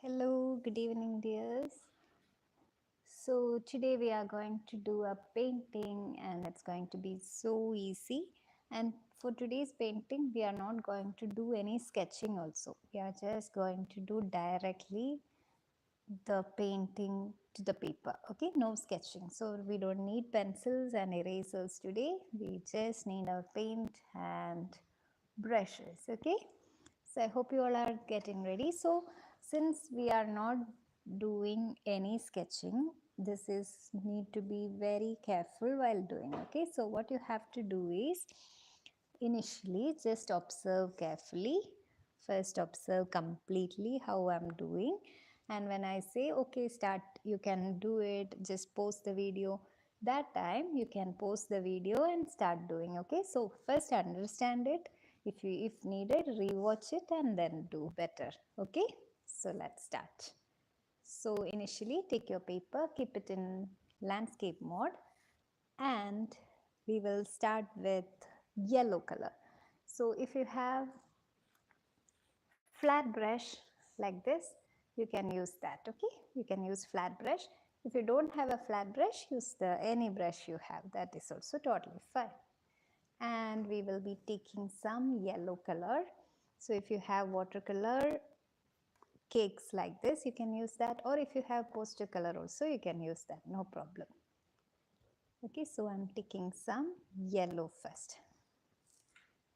Hello, good evening, dears. So, today we are going to do a painting, and it's going to be so easy. And for today's painting, we are not going to do any sketching, also. We are just going to do directly the painting to the paper. Okay, no sketching. So, we don't need pencils and erasers today. We just need our paint and brushes. Okay, so I hope you all are getting ready. So since we are not doing any sketching, this is need to be very careful while doing. Okay, so what you have to do is initially just observe carefully. First observe completely how I'm doing, and when I say okay start, you can do it, just pause the video. That time you can pause the video and start doing. Okay, so first understand it, if needed rewatch it and then do better. Okay, so let's start. So initially take your paper, keep it in landscape mode, and we will start with yellow color. So if you have flat brush like this, you can use that. Okay, you can use flat brush. If you don't have a flat brush, use the any brush you have, that is also totally fine. And we will be taking some yellow color. So if you have watercolor cakes like this, you can use that, or if you have poster color also, you can use that, no problem. Okay, so I'm taking some yellow first.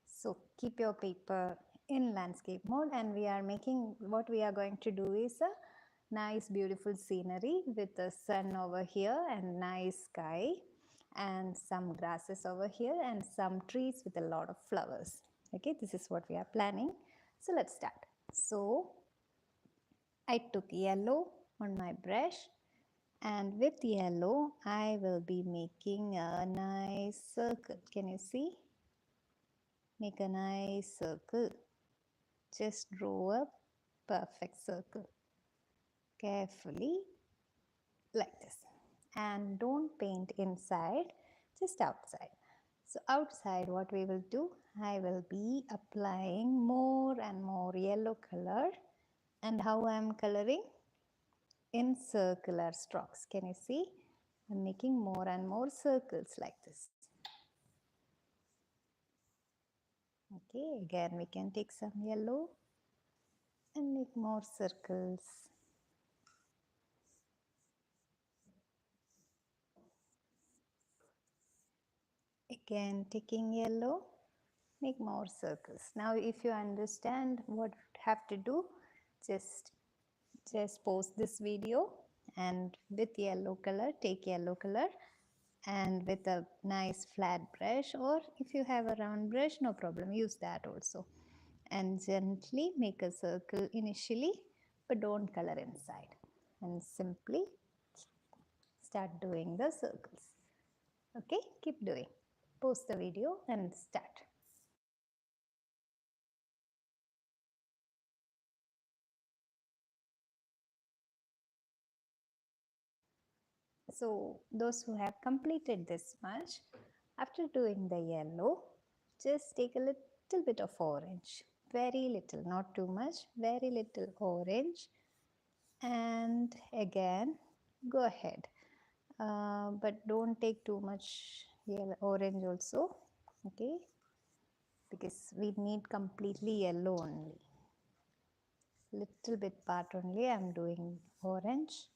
So keep your paper in landscape mode, and we are making, what we are going to do is a nice beautiful scenery with the sun over here and nice sky and some grasses over here and some trees with a lot of flowers. Okay, this is what we are planning. So let's start. So I took yellow on my brush, and with yellow I will be making a nice circle. Can you see? Make a nice circle. Just draw a perfect circle carefully like this, and don't paint inside, just outside. So outside what we will do, I will be applying more and more yellow color. And how I am coloring? In circular strokes. Can you see? I'm making more and more circles like this. Okay, again we can take some yellow and make more circles. Again taking yellow, make more circles. Now if you understand what you have to do, just pause this video, and with yellow color, take yellow color, and with a nice flat brush, or if you have a round brush, no problem, use that also, and gently make a circle initially, but don't color inside, and simply start doing the circles. Okay, keep doing. Pause the video and start. So those who have completed this much, after doing the yellow, just take a little bit of orange, very little, not too much, very little orange, and again go ahead, but don't take too much yellow, orange also. Okay, because we need completely yellow only, little bit part only I'm doing orange,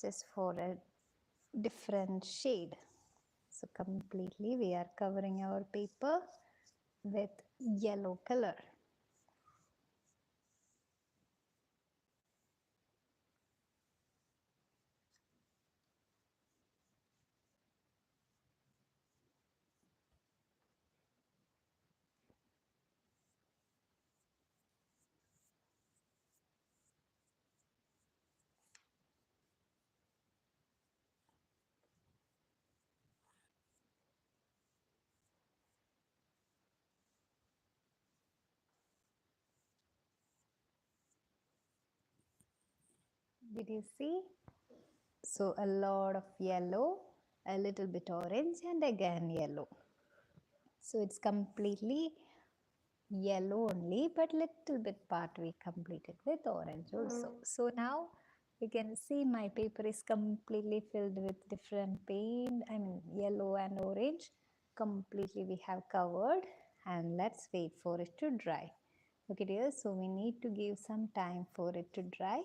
just for a different shade. So completely we are covering our paper with yellow color. Did you see? So a lot of yellow, a little bit orange, and again yellow. So it's completely yellow only, but little bit part we completed with orange also. So now you can see my paper is completely filled with different paint, I mean yellow and orange. Completely we have covered, and let's wait for it to dry. Okay dear, so we need to give some time for it to dry.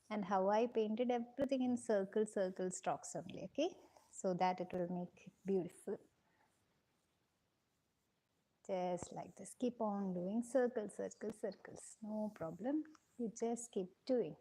And how I painted everything in circle strokes only, okay, so that it will make it beautiful. Just like this, keep on doing circles, no problem, you just keep doing.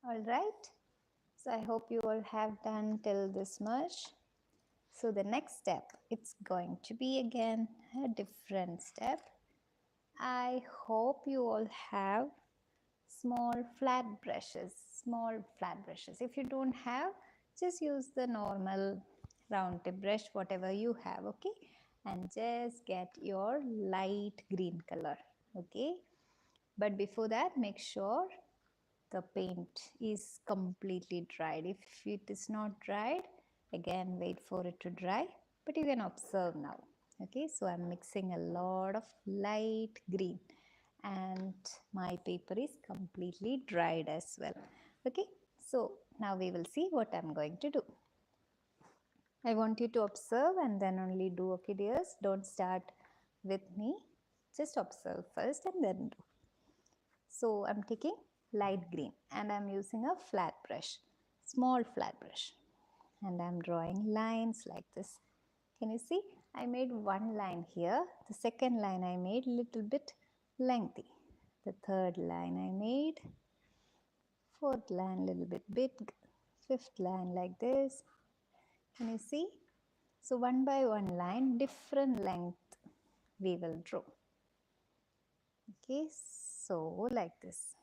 All right, so I hope you all have done till this much. So the next step, it's going to be again a different step. I hope you all have small flat brushes, if you don't have, just use the normal round tip brush, whatever you have, okay, and just get your light green color, okay. But before that, make sure the paint is completely dried. If it is not dried, again wait for it to dry, but you can observe now, okay. So I'm mixing a lot of light green, and my paper is completely dried as well, okay. So now we will see what I'm going to do. I want you to observe and then only do, okay dears. Don't start with me, just observe first and then do. So I'm taking light green and I'm using a flat brush, small flat brush, and I'm drawing lines like this. Can you see? I made one line here. The second line I made little bit lengthy. The third line I made, fourth line little bit big, fifth line like this. Can you see? So one by one line, different length we will draw. Okay, so like this.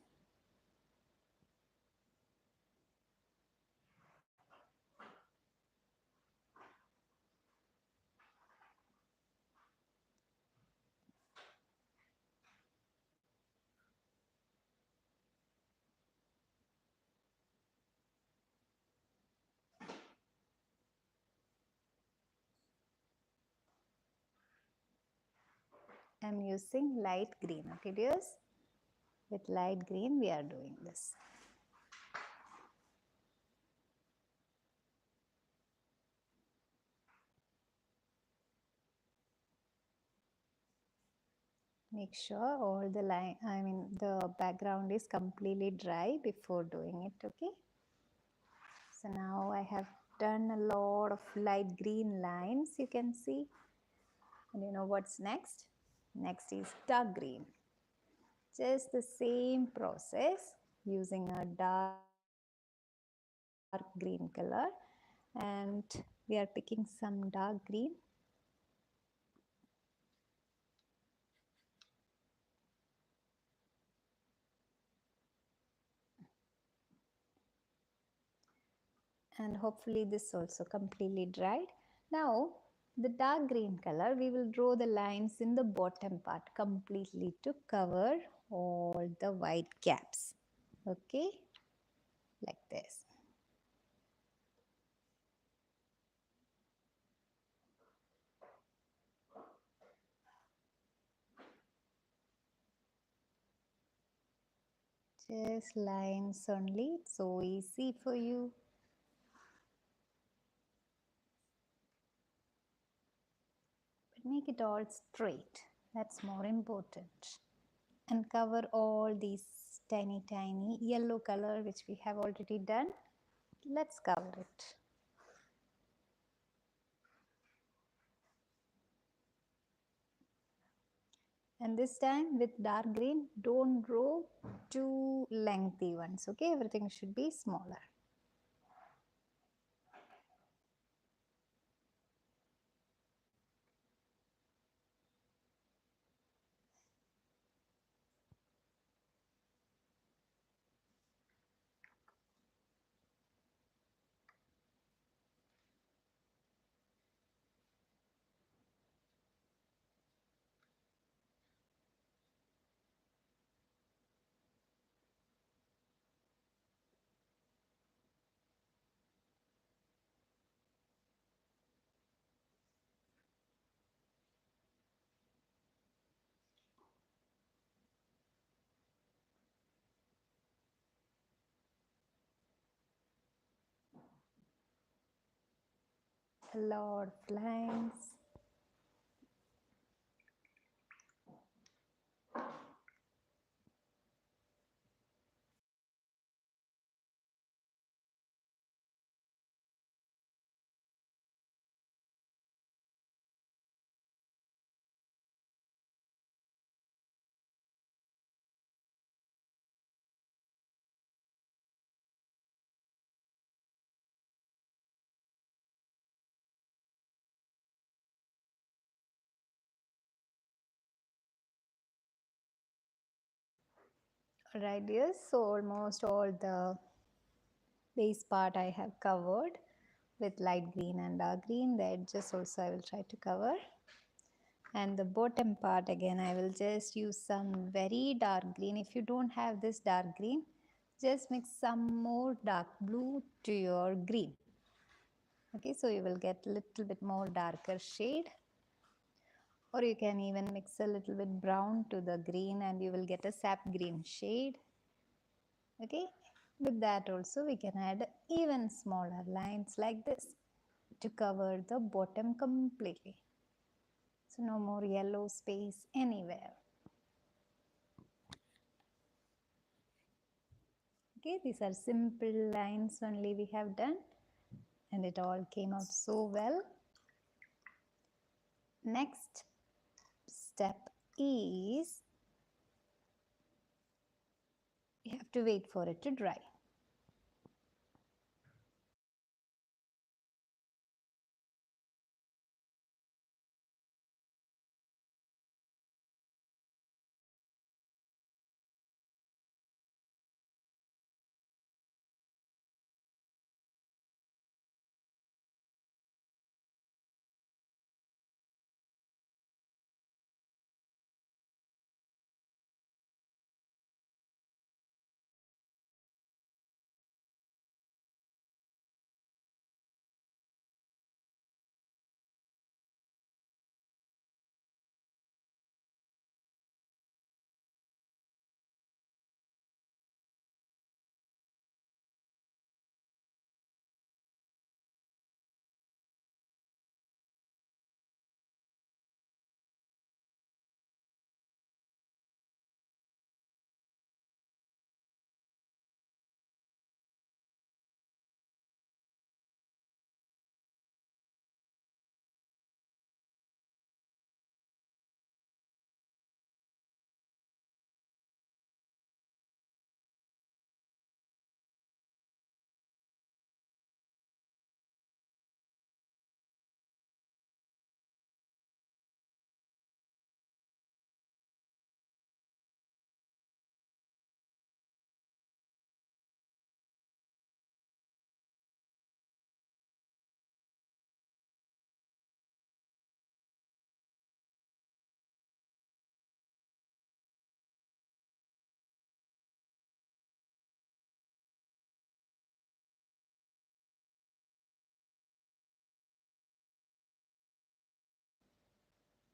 I'm using light green, okay dears? With light green we are doing this. Make sure all the the background is completely dry before doing it, okay? So now I have done a lot of light green lines, you can see. And you know what's next? Next is dark green. Just the same process using a dark green color, and we are picking some dark green. And hopefully this also completely dried. Now the dark green color, we will draw the lines in the bottom part completely to cover all the white gaps, okay, like this. Just lines only, it's so easy for you. But make it all straight, that's more important. And cover all these tiny yellow color which we have already done. Let's cover it. And this time with dark green, don't draw too lengthy ones, okay? Everything should be smaller. a lot of lines. Alright dears, so almost all the base part I have covered with light green and dark green. The edges also I will try to cover. And the bottom part again I will just use some very dark green. If you don't have this dark green, just mix some more dark blue to your green. Okay, so you will get a little bit more darker shade. Or you can even mix a little bit brown to the green and you will get a sap green shade. Okay, with that also we can add even smaller lines like this to cover the bottom completely. So no more yellow space anywhere. Okay, these are simple lines only we have done and it all came out so well. Next step is you have to wait for it to dry.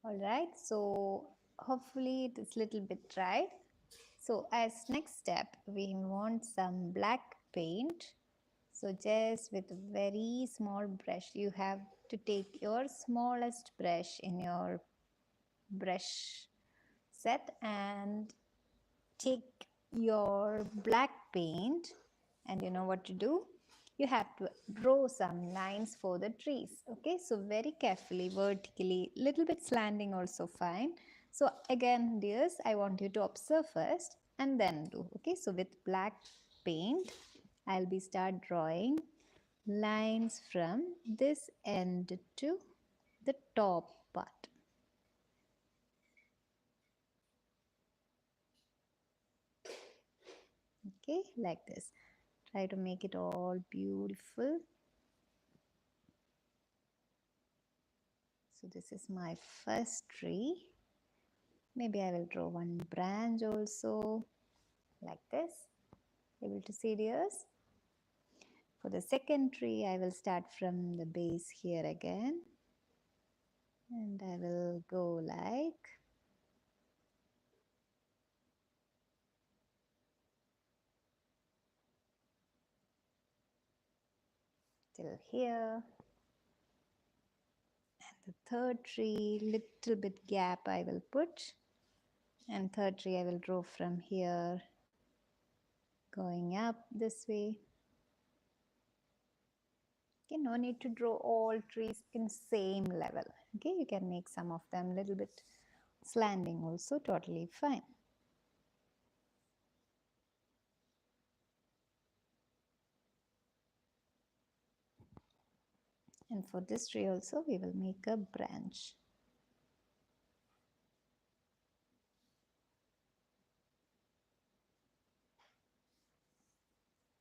Alright, so hopefully it is little bit dried. So as next step, we want some black paint. So just with a very small brush, you have to take your smallest brush in your brush set and take your black paint, and you know what to do. You have to draw some lines for the trees. Okay, so very carefully, vertically, little bit slanting also fine. So again dears, I want you to observe first and then do. Okay, so with black paint I'll be start drawing lines from this end to the top part. Okay, like this. Try to make it all beautiful. So this is my first tree. Maybe I will draw one branch also, like this. Able to see dears? For the second tree, I will start from the base here again. And I will go like till here. the third tree, little bit gap I will put, and third tree I will draw from here going up this way. Okay, no need to draw all trees in same level. Okay, you can make some of them little bit slanting also, totally fine. And for this tree also we will make a branch.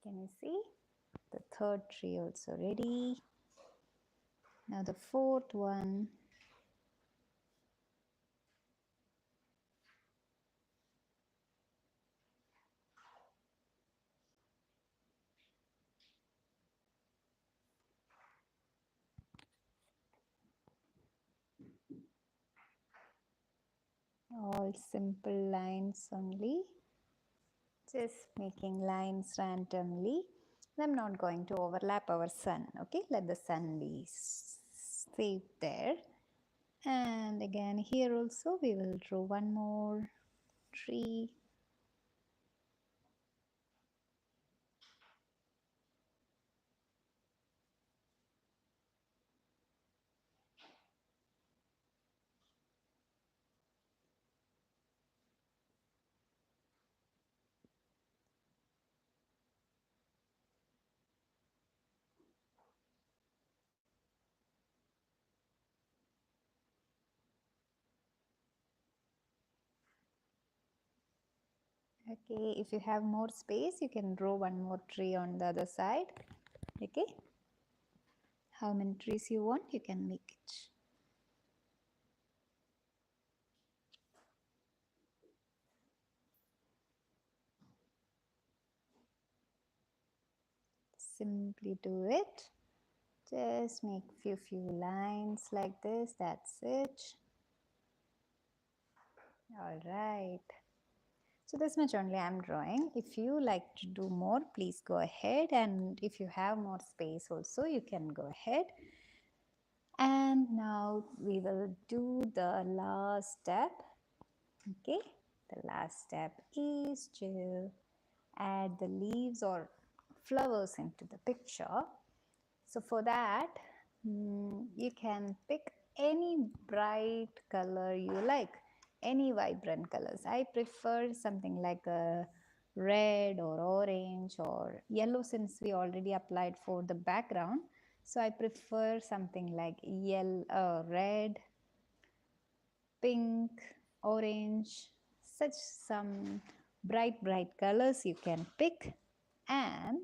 Can you see? The third tree also ready. Now the fourth one. All simple lines only. Just making lines randomly. I'm not going to overlap our sun. Okay, let the sun be safe there. And again here also we will draw one more tree. Okay, if you have more space, you can draw one more tree on the other side. Okay, how many trees you want, you can make it. Simply do it. Just make few lines like this. That's it. All right. So this much only I'm drawing. If you like to do more, please go ahead. And if you have more space also, you can go ahead. And now we will do the last step. Okay. The last step is to add the leaves or flowers into the picture. So for that, you can pick any bright color you like, any vibrant colors. I prefer something like a red or orange or yellow, since we already applied for the background. So I prefer something like yellow, red, pink, orange, such some bright colors you can pick, and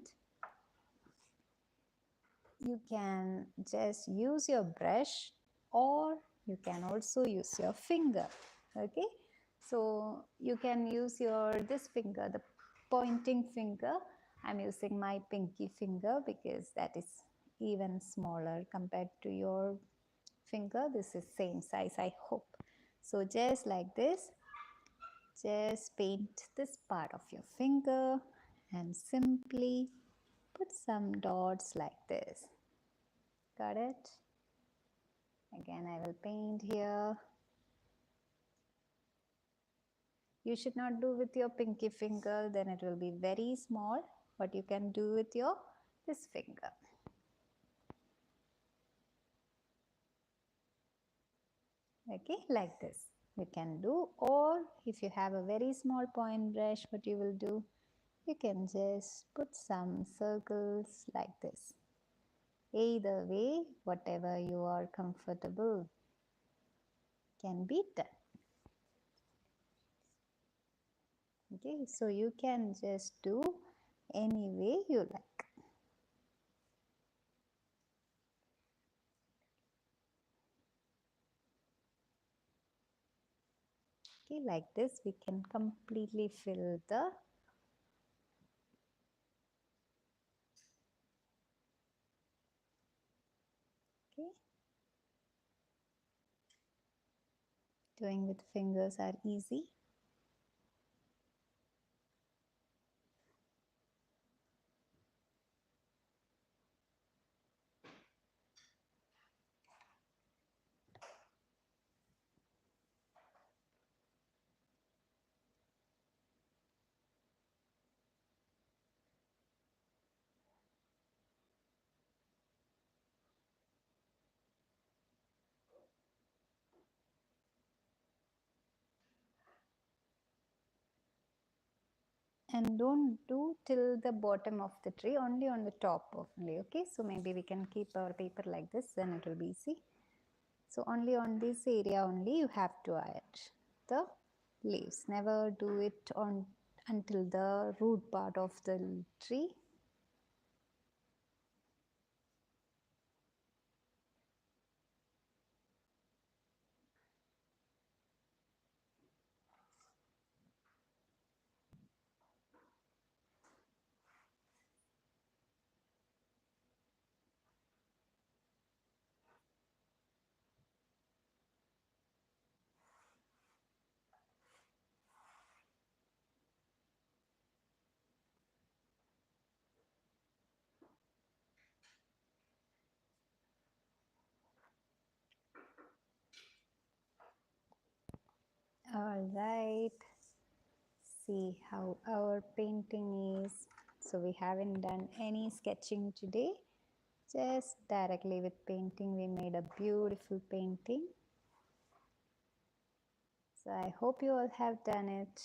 you can just use your brush or you can also use your finger. Okay, so you can use your this finger, the pointing finger. I'm using my pinky finger because that is even smaller compared to your finger. This is same size, I hope. So just like this, just paint this part of your finger and simply put some dots like this. Got it? Again, I will paint here. You should not do with your pinky finger, then it will be very small. But you can do with your this finger. Okay, like this you can do. Or if you have a very small point brush, what you will do, you can just put some circles like this. Either way, whatever you are comfortable can be done. Okay, so you can just do any way you like. Okay, like this we can completely fill the okay. Doing with fingers are easy. and don't do till the bottom of the tree, only on the top only. Okay, so maybe we can keep our paper like this, then it will be easy. So only on this area only you have to add the leaves. Never do it on until the root part of the tree. All right, see how our painting is. So we haven't done any sketching today, just directly with painting we made a beautiful painting. So I hope you all have done it.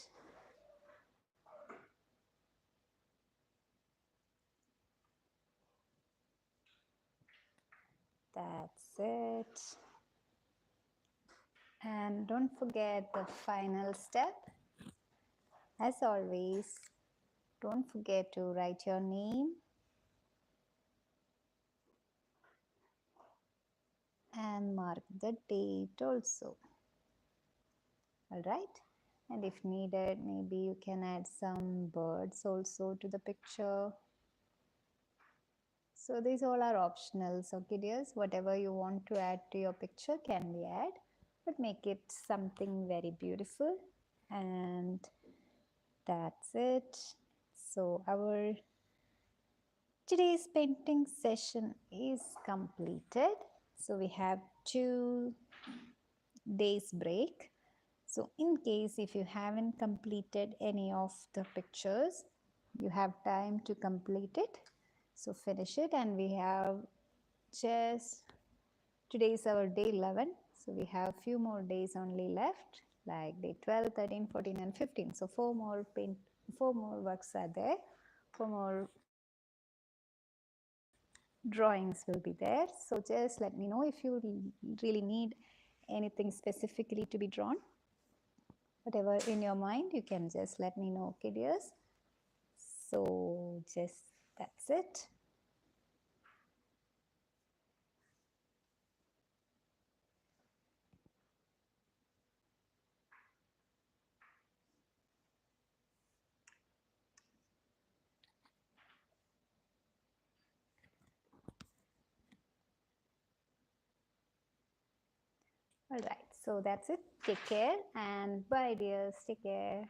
That's it. And don't forget the final step. As always, don't forget to write your name and mark the date also. Alright, and if needed, maybe you can add some birds also to the picture. So these all are optionals, okay dears. Whatever you want to add to your picture can be add, but make it something very beautiful. And that's it. So our today's painting session is completed. So we have 2 days break. So in case if you haven't completed any of the pictures, you have time to complete it. So finish it, and we have just, today is our day 11. So we have few more days only left, like day 12, 13, 14 and 15. So 4 more works are there, 4 more drawings will be there. So just let me know if you really need anything specifically to be drawn. Whatever in your mind, you can just let me know, okay dears. So just that's it. All right, so that's it. Take care and bye dears. Take care.